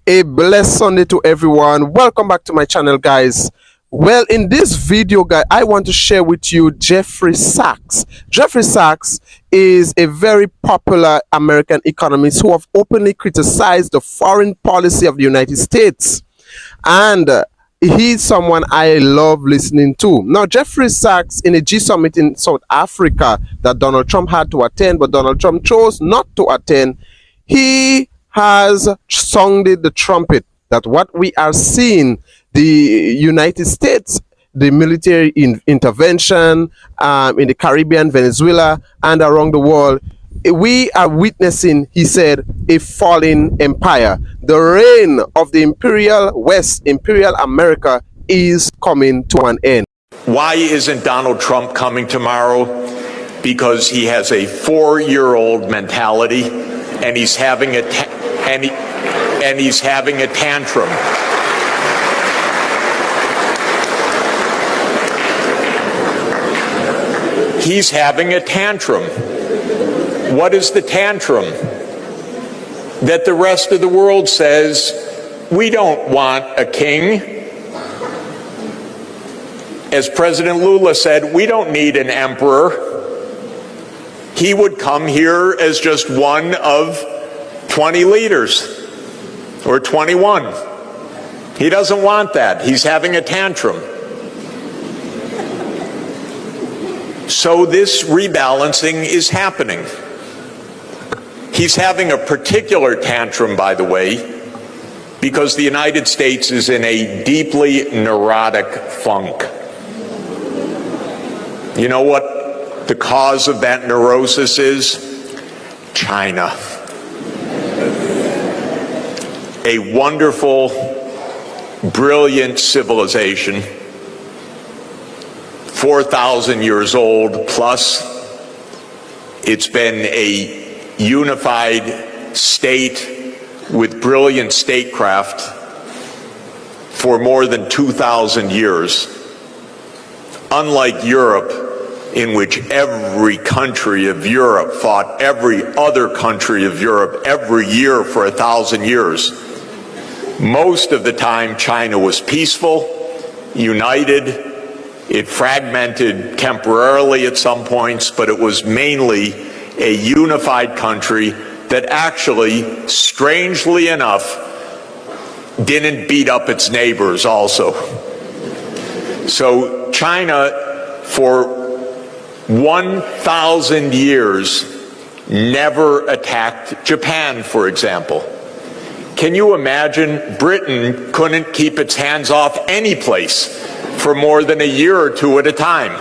A blessed Sunday to everyone. Welcome back to my channel, guys. Well, in this video, guys, I want to share with you Jeffery Sachs. Jeffery Sachs is a very popular American economist who have openly criticized the foreign policy of the United States. And he's someone I love listening to. Now, Jeffery Sachs, in a G summit in South Africa that Donald Trump had to attend, but Donald Trump chose not to attend, he has sounded the trumpet that what we are seeing, the United States, the military intervention in the Caribbean, Venezuela, and around the world, we are witnessing, he said, a falling empire. The reign of the Imperial West, Imperial America, is coming to an end. Why isn't Donald Trump coming tomorrow? Because he has a 4-year-old mentality, and he's having a he's having a tantrum. He's having a tantrum. What is the tantrum? That the rest of the world says, we don't want a king. As President Lula said, we don't need an emperor. He would come here as just one of 20 leaders, or 21. He doesn't want that. He's having a tantrum. So this rebalancing is happening. He's having a particular tantrum, by the way, because the United States is in a deeply neurotic funk. You know what the cause of that neurosis is? China. A wonderful, brilliant civilization, 4,000 years old plus. It's been a unified state with brilliant statecraft for more than 2,000 years. Unlike Europe, in which every country of Europe fought every other country of Europe every year for 1,000 years. Most of the time, China was peaceful, united. It fragmented temporarily at some points, but it was mainly a unified country that actually, strangely enough, didn't beat up its neighbors also. So China, for 1,000 years, never attacked Japan, for example. Can you imagine? Britain couldn't keep its hands off any place for more than a year or two at a time.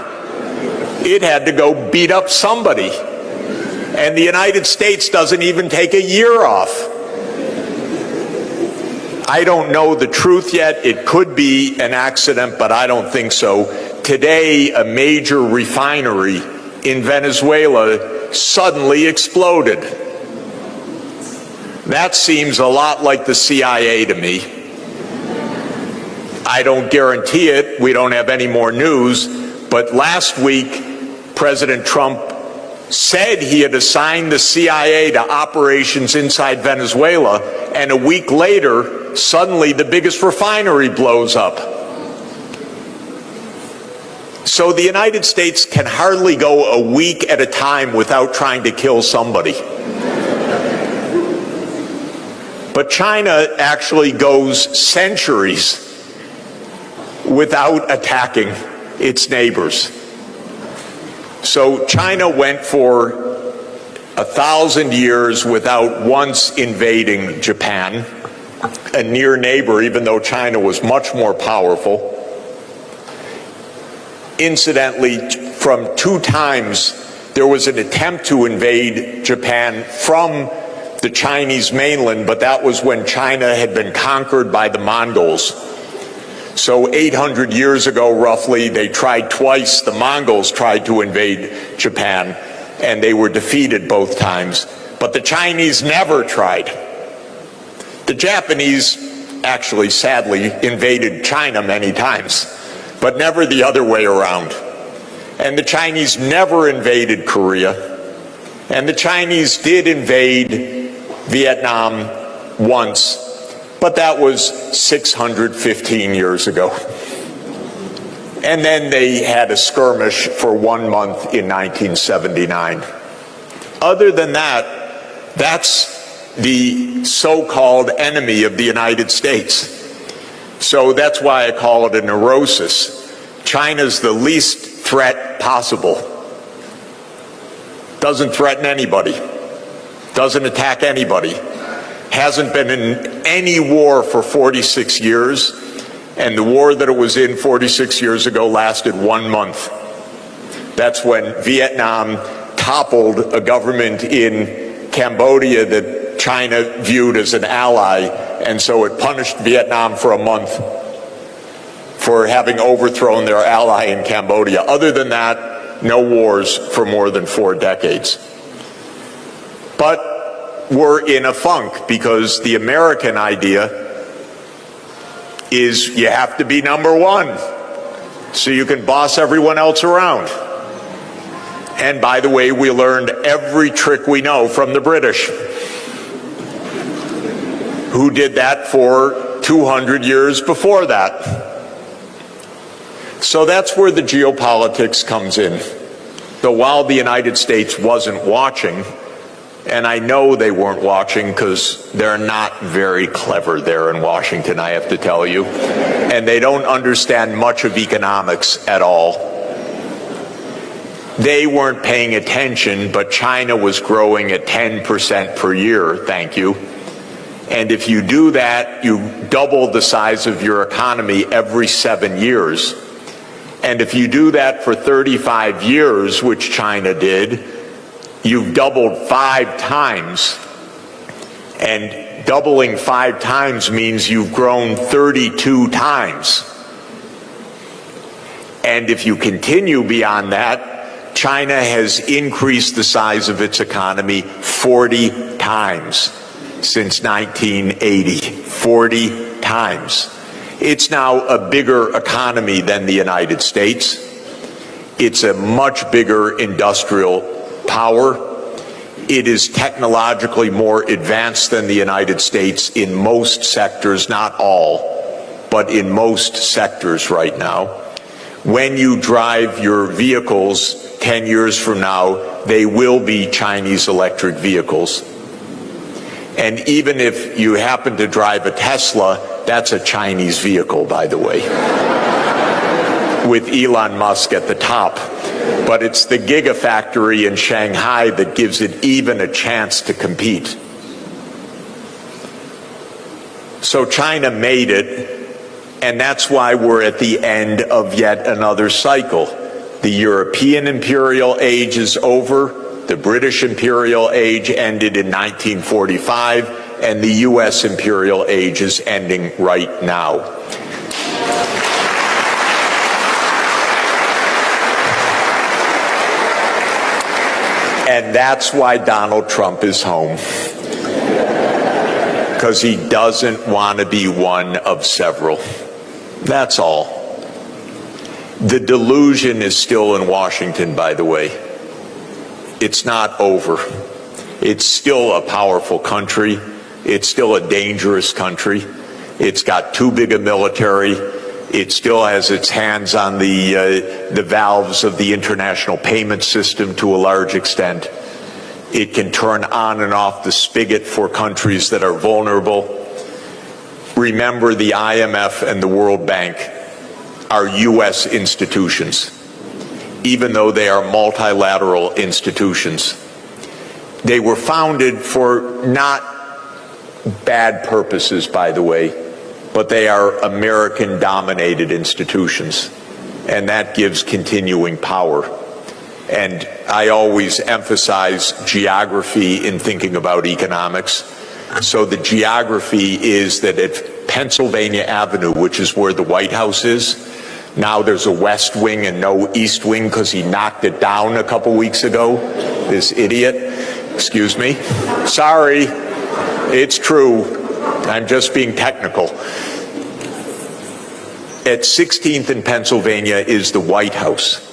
It had to go beat up somebody. And the United States doesn't even take a year off. I don't know the truth yet. It could be an accident, but I don't think so. Today, a major refinery in Venezuela suddenly exploded. That seems a lot like the CIA to me. I don't guarantee it. We don't have any more news. But last week, President Trump said he had assigned the CIA to operations inside Venezuela, and a week later, suddenly the biggest refinery blows up. So the United States can hardly go a week at a time without trying to kill somebody. But China actually goes centuries without attacking its neighbors. So China went for 1,000 years without once invading Japan, a near neighbor, even though China was much more powerful. Incidentally, from 2 times, there was an attempt to invade Japan from the Chinese mainland, but that was when China had been conquered by the Mongols. So 800 years ago, roughly, they tried twice. The Mongols tried to invade Japan, and they were defeated both times. But the Chinese never tried. The Japanese actually, sadly, invaded China many times, but never the other way around. And the Chinese never invaded Korea. And the Chinese did invade Vietnam once, But that was 615 years ago. And then they had a skirmish for 1 month in 1979. Other than that, that's the so-called enemy of the United States. So that's why I call it a neurosis. China's the least threat possible. Doesn't threaten anybody. Doesn't attack anybody. Hasn't been in any war for 46 years. And the war that it was in 46 years ago lasted 1 month. That's when Vietnam toppled a government in Cambodia that China viewed as an ally, and so it punished Vietnam for a month for having overthrown their ally in Cambodia. Other than that, no wars for more than 4 decades. But we're in a funk because the American idea is you have to be number one so you can boss everyone else around. And by the way, we learned every trick we know from the British, who did that for 200 years before that. So that's where the geopolitics comes in. Though while the United States wasn't watching, and I know they weren't watching because they're not very clever there in Washington, I have to tell you. And they don't understand much of economics at all. They weren't paying attention, but China was growing at 10% per year, thank you. And if you do that, you double the size of your economy every 7 years. And if you do that for 35 years, which China did, you've doubled 5 times. And doubling 5 times means you've grown 32 times. And if you continue beyond that, China has increased the size of its economy 40 times since 1980. 40 times. It's now a bigger economy than the United States. It's a much bigger industrial power. It is technologically more advanced than the United States in most sectors, not all, but in most sectors right now. When you drive your vehicles 10 years from now, they will be Chinese electric vehicles. And even if you happen to drive a Tesla, that's a Chinese vehicle, by the way, with Elon Musk at the top. But it's the gigafactory in Shanghai that gives it even a chance to compete. So China made it, and that's why we're at the end of yet another cycle. The European imperial age is over. The British imperial age ended in 1945, and the U.S. imperial age is ending right now. And that's why Donald Trump is home. Because he doesn't want to be one of several. That's all. The delusion is still in Washington, by the way. It's not over. It's still a powerful country. It's still a dangerous country. It's got too big a military. It still has its hands on the valves of the international payment system to a large extent. It can turn on and off the spigot for countries that are vulnerable. Remember, the IMF and the World Bank are U.S. institutions, even though they are multilateral institutions. They were founded for not bad purposes, by the way, but they are American-dominated institutions, and that gives continuing power. And I always emphasize geography in thinking about economics. So the geography is that at Pennsylvania Avenue, which is where the White House is, now there's a west wing and no east wing because he knocked it down a couple weeks ago, this idiot. Excuse me. Sorry, it's true. I'm just being technical. At 16th in Pennsylvania is the White House.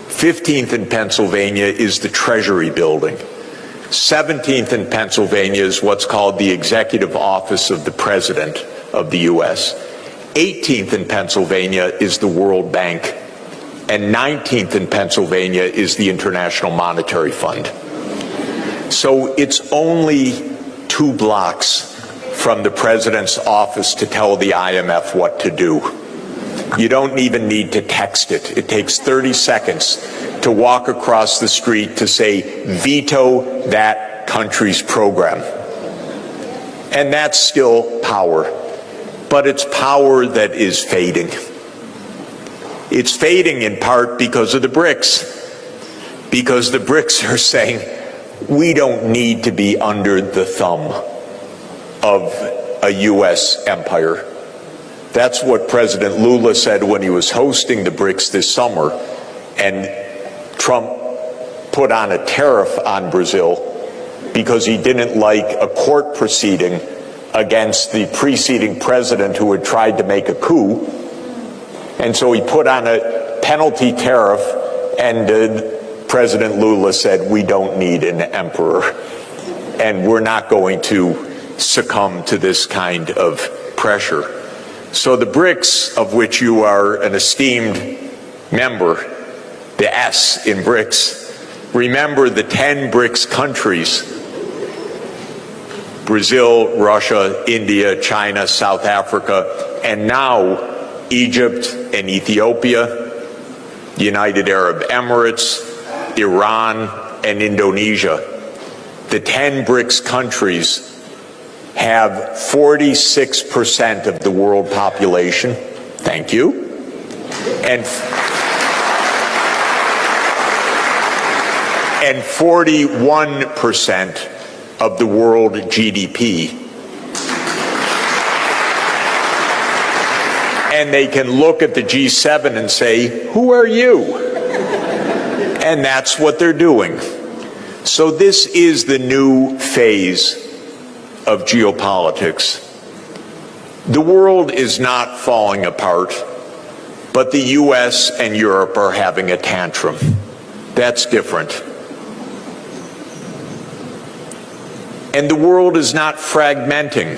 15th in Pennsylvania is the Treasury Building. 17th in Pennsylvania is what's called the Executive Office of the President of the U.S. 18th in Pennsylvania is the World Bank. And 19th in Pennsylvania is the International Monetary Fund. So it's only 2 blocks from the president's office to tell the IMF what to do. You don't even need to text it. It takes 30 seconds to walk across the street to say, veto that country's program. And that's still power. But it's power that is fading. It's fading in part because of the BRICS. Because the BRICS are saying, we don't need to be under the thumb of a U.S. empire. That's what President Lula said when he was hosting the BRICS this summer, and Trump put on a tariff on Brazil because he didn't like a court proceeding against the preceding president who had tried to make a coup. And so he put on a penalty tariff, and President Lula said, we don't need an emperor, and we're not going to succumb to this kind of pressure. So the BRICS, of which you are an esteemed member, the S in BRICS, remember the 10 BRICS countries: Brazil, Russia, India, China, South Africa, and now Egypt and Ethiopia, the United Arab Emirates, Iran, and Indonesia. The 10 BRICS countries have 46% of the world population. Thank you. And 41% of the world GDP. And they can look at the G7 and say, who are you? And that's what they're doing. So this is the new phase of geopolitics. The world is not falling apart, but the US and Europe are having a tantrum. That's different. And the world is not fragmenting.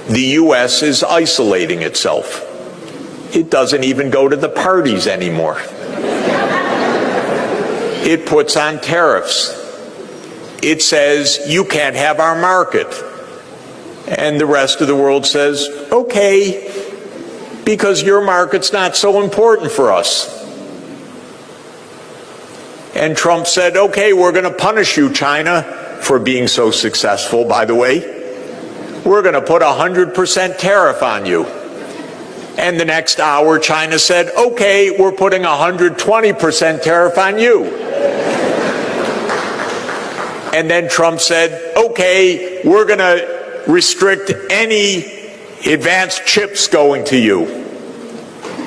The US is isolating itself. It doesn't even go to the parties anymore. It puts on tariffs. It says, you can't have our market. And the rest of the world says, okay, because your market's not so important for us. And Trump said, okay, we're going to punish you, China, for being so successful, by the way. We're going to put 100% tariff on you. And the next hour, China said, okay, we're putting 120% tariff on you. And then Trump said, okay, we're going to restrict any advanced chips going to you.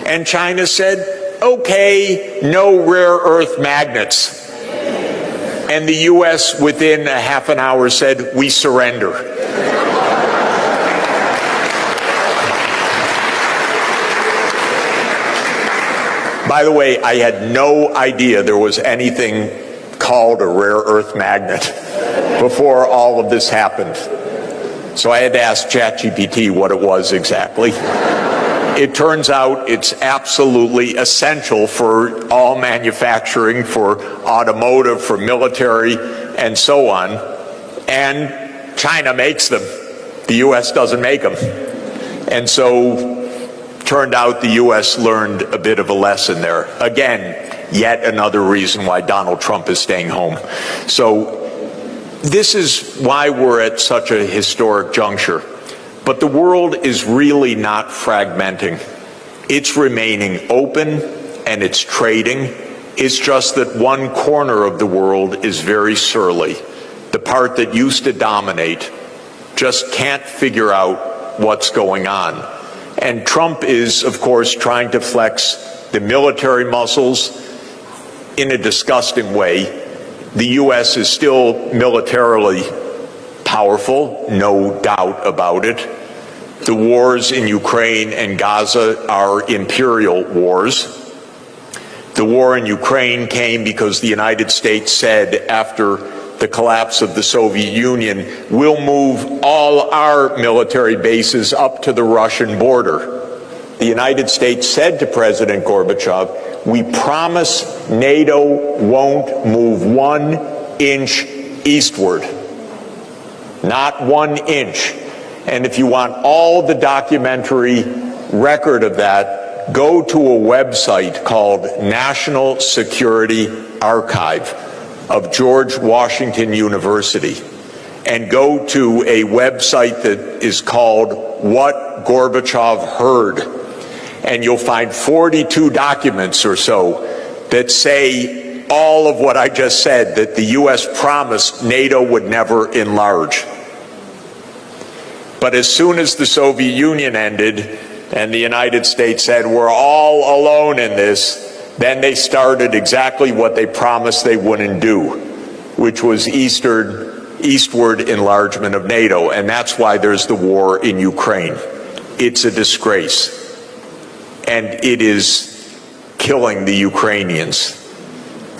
And China said, okay, no rare earth magnets. And the U.S. within a half an hour said, we surrender. By the way, I had no idea there was anything called a rare earth magnet before all of this happened. So I had to ask ChatGPT what it was exactly. It turns out it's absolutely essential for all manufacturing, for automotive, for military, and so on. And China makes them. The U.S. doesn't make them. And so turned out the U.S. learned a bit of a lesson there. Again, yet another reason why Donald Trump is staying home. So this is why we're at such a historic juncture. But the world is really not fragmenting. It's remaining open and it's trading. It's just that one corner of the world is very surly. The part that used to dominate just can't figure out what's going on. And Trump is, of course, trying to flex the military muscles in a disgusting way. The U.S. is still militarily powerful, no doubt about it. The wars in Ukraine and Gaza are imperial wars. The war in Ukraine came because the United States said, after the collapse of the Soviet Union, we'll move all our military bases up to the Russian border. The United States said to President Gorbachev, we promise NATO won't move 1 inch eastward. Not 1 inch. And if you want all the documentary record of that, go to a website called National Security Archive of George Washington University, and go to a website that is called What Gorbachev Heard, and you'll find 42 documents or so that say all of what I just said, that the U.S. promised NATO would never enlarge. But as soon as the Soviet Union ended and the United States said, we're all alone in this, then they started exactly what they promised they wouldn't do, which was eastward enlargement of NATO. And that's why there's the war in Ukraine. It's a disgrace. And it is killing the Ukrainians.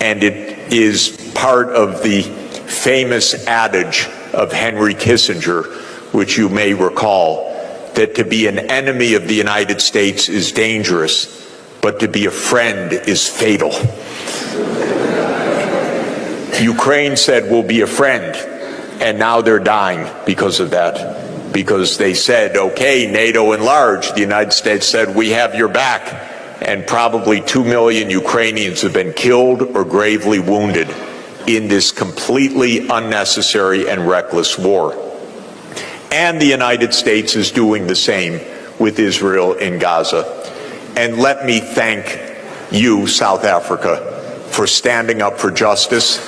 And it is part of the famous adage of Henry Kissinger, which you may recall, that to be an enemy of the United States is dangerous, but to be a friend is fatal. Ukraine said, we'll be a friend, and now they're dying because of that. Because they said, okay, NATO enlarged. The United States said, we have your back. And probably 2 million Ukrainians have been killed or gravely wounded in this completely unnecessary and reckless war. And the United States is doing the same with Israel in Gaza. And let me thank you, South Africa, for standing up for justice.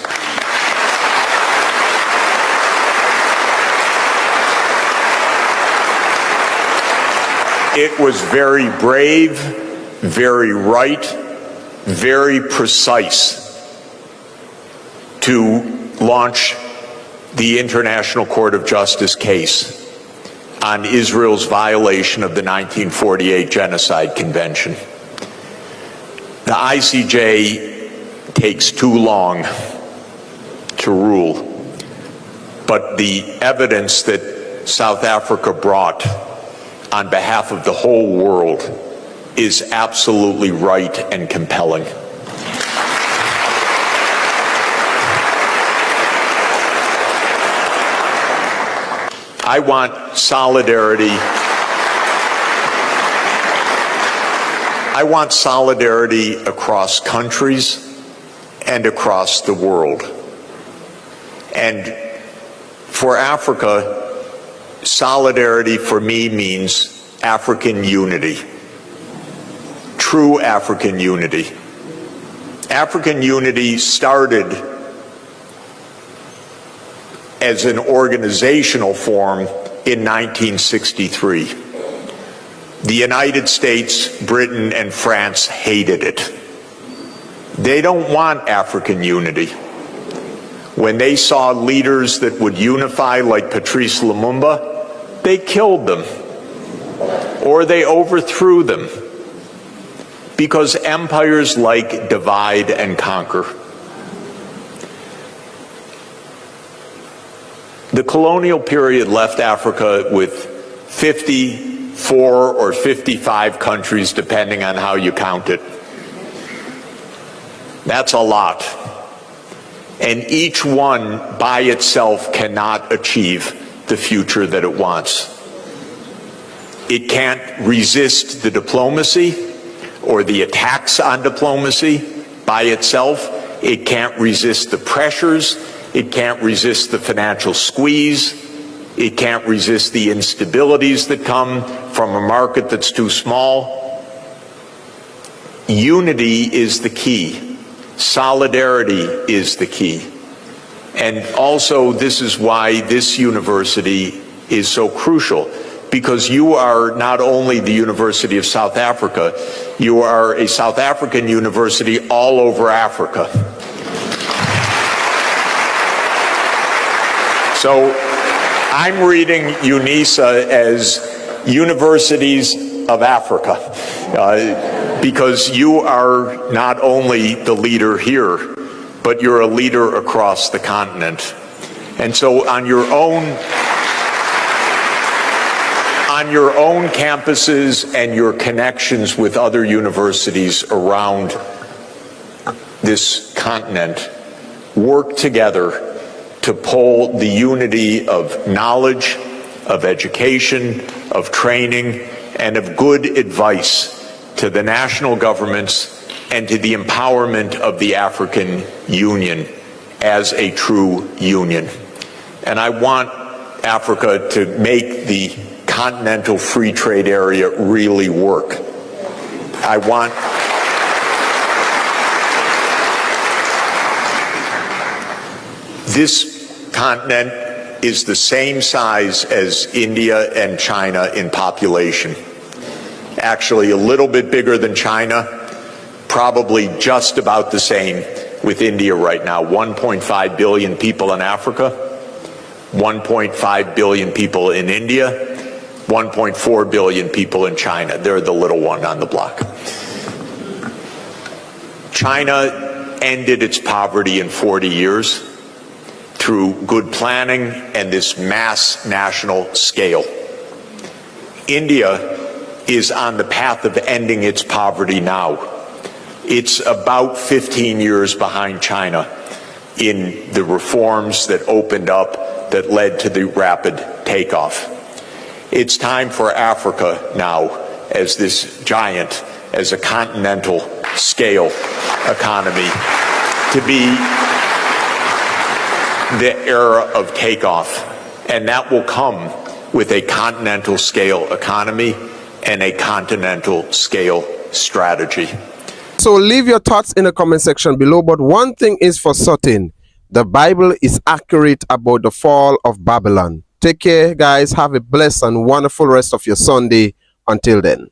It was very brave, very right, very precise to launch the International Court of Justice case on Israel's violation of the 1948 Genocide Convention. The ICJ takes too long to rule, but the evidence that South Africa brought on behalf of the whole world is absolutely right and compelling. I want solidarity. I want solidarity across countries and across the world. And for Africa, solidarity for me means African unity. True African unity. African unity started as an organizational form in 1963. The United States, Britain, and France hated it. They don't want African unity. When they saw leaders that would unify like Patrice Lumumba, they killed them or they overthrew them, because empires like divide and conquer. The colonial period left Africa with 54 or 55 countries, depending on how you count it. That's a lot. And each one by itself cannot achieve the future that it wants. It can't resist the diplomacy or the attacks on diplomacy by itself. It can't resist the pressures. It can't resist the financial squeeze. It can't resist the instabilities that come from a market that's too small. Unity is the key. Solidarity is the key. And also, this is why this university is so crucial, because you are not only the University of South Africa, you are a South African university all over Africa. So I'm reading UNISA as Universities of Africa, because you are not only the leader here, but you're a leader across the continent. And so on your own campuses and your connections with other universities around this continent, work together to pull the unity of knowledge, of education, of training, and of good advice to the national governments and to the empowerment of the African Union as a true union. And I want Africa to make the continental free trade area really work. I want this continent is the same size as India and China in population. Actually, a little bit bigger than China, probably just about the same with India right now. 1.5 billion people in Africa, 1.5 billion people in India, 1.4 billion people in China. They're the little one on the block. China ended its poverty in 40 years through good planning and this mass national scale. India is on the path of ending its poverty now. It's about 15 years behind China in the reforms that opened up that led to the rapid takeoff. It's time for Africa now, as this giant, as a continental scale economy, to be the era of takeoff. And that will come with a continental scale economy and a continental scale strategy. So leave your thoughts in the comment section below, but one thing is for certain: the Bible is accurate about the fall of Babylon. Take care, guys. Have a blessed and wonderful rest of your Sunday. Until then.